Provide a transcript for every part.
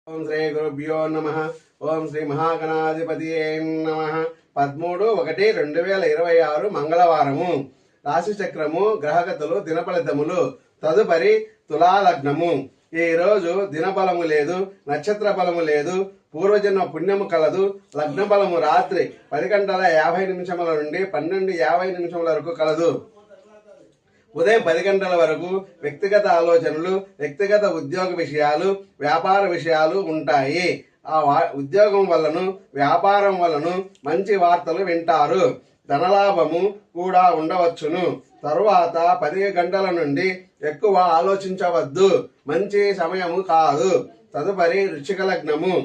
ఓం శ్రీ గురుభ్యో నమః. ఓం శ్రీ మహాగణాధిపతియే నమః. 13/1/2026 మంగళవారము. రాశి చక్రము, గ్రహగతులు, దినఫలితములు. తదుపరి తులాలగ్నము. ఈ రోజు దినబలము లేదు, నక్షత్ర బలము లేదు, పూర్వజన్మ పుణ్యము కలదు. లగ్న బలము రాత్రి 10:50 నుండి 12:50 వరకు కలదు. ఉదయం 10 గంటల వరకు వ్యక్తిగత ఆలోచనలు, వ్యక్తిగత ఉద్యోగ విషయాలు, వ్యాపార విషయాలు ఉంటాయి. ఆ ఉద్యోగం వల్లను, వ్యాపారం వల్లను మంచి వార్తలు వింటారు. ధనలాభము కూడా ఉండవచ్చును. తరువాత 10 గంటల నుండి ఎక్కువ ఆలోచించవద్దు, మంచి సమయము కాదు. తదుపరి వృశ్చిక లగ్నము.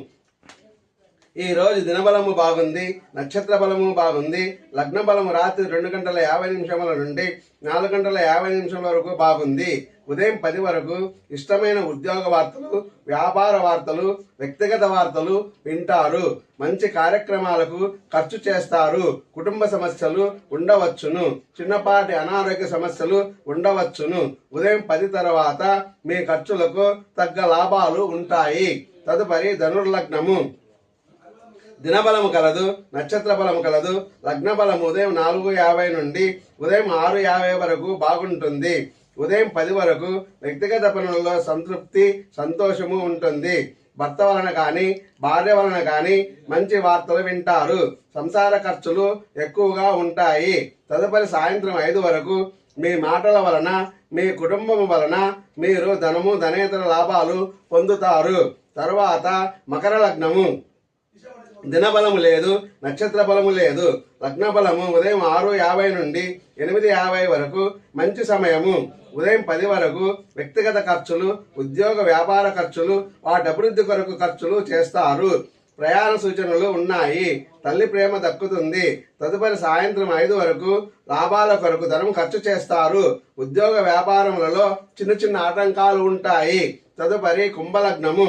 ఈ రోజు దినబలము బాగుంది, నక్షత్ర బలము బాగుంది. లగ్న బలము రాత్రి 2:50 నుండి 4:50 వరకు బాగుంది. ఉదయం 10 వరకు ఇష్టమైన ఉద్యోగ వార్తలు, వ్యాపార వార్తలు, వ్యక్తిగత వార్తలు వింటారు. మంచి కార్యక్రమాలకు ఖర్చు చేస్తారు. కుటుంబ సమస్యలు ఉండవచ్చును. చిన్నపాటి అనారోగ్య సమస్యలు ఉండవచ్చును. ఉదయం 10 తర్వాత మీ ఖర్చులకు తగ్గ లాభాలు ఉంటాయి. తదుపరి ధనుర్లగ్నము. దినబలము కలదు, నక్షత్ర బలము కలదు. లగ్న బలము ఉదయం 4:50 నుండి ఉదయం 6:50 వరకు బాగుంటుంది. ఉదయం 10 వరకు వ్యక్తిగత పనులలో సంతృప్తి, సంతోషము ఉంటుంది. భర్త వలన కానీ, భార్య వలన కానీ మంచి వార్తలు వింటారు. సంసార ఖర్చులు ఎక్కువగా ఉంటాయి. తదుపరి సాయంత్రం 5 వరకు మీ మాటల వలన, మీ కుటుంబం వలన మీరు ధనము, ధనేతర లాభాలు పొందుతారు. తరువాత మకర లగ్నము. దినబలము లేదు, నక్షత్ర బలము లేదు. లగ్న బలము ఉదయం 6:50 నుండి 8:50 వరకు మంచి సమయము. ఉదయం 10 వరకు వ్యక్తిగత ఖర్చులు, ఉద్యోగ వ్యాపార ఖర్చులు, వాటి అభివృద్ధి కొరకు ఖర్చులు చేస్తారు. ప్రయాణ సూచనలు ఉన్నాయి. తల్లి ప్రేమ దక్కుతుంది. తదుపరి సాయంత్రం 5 వరకు లాభాల కొరకు ధనం ఖర్చు చేస్తారు. ఉద్యోగ వ్యాపారములలో చిన్న చిన్న ఆటంకాలు ఉంటాయి. తదుపరి కుంభలగ్నము.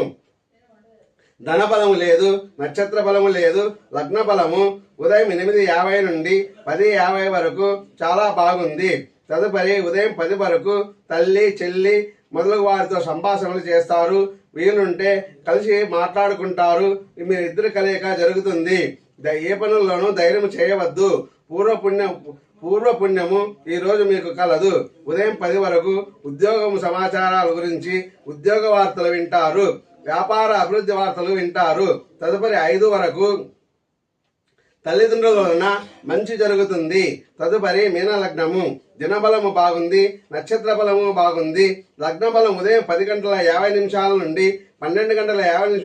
ధనబలము లేదు, నక్షత్ర బలము లేదు. లగ్న బలము ఉదయం 8:50 నుండి 10:50 వరకు చాలా బాగుంది. తదుపరి ఉదయం 10 వరకు తల్లి, చెల్లి మొదలగు వారితో సంభాషణలు చేస్తారు. వీలుంటే కలిసి మాట్లాడుకుంటారు. మీ ఇద్దరు కలయిక జరుగుతుంది. ఏ పనుల్లోనూ ధైర్యం చేయవద్దు. పూర్వపుణ్యము ఈ రోజు మీకు కలదు. ఉదయం 10 వరకు ఉద్యోగము సమాచారాల గురించి, ఉద్యోగ వార్తలు వింటారు. వ్యాపార అభివృద్ధి వార్తలు వింటారు. తదుపరి 5 వరకు తల్లిదండ్రుల వలన మంచి జరుగుతుంది. తదుపరి మీన లగ్నము. దినబలము బాగుంది, నక్షత్ర బలము బాగుంది. లగ్న బలం ఉదయం 10:50 నుండి 12:50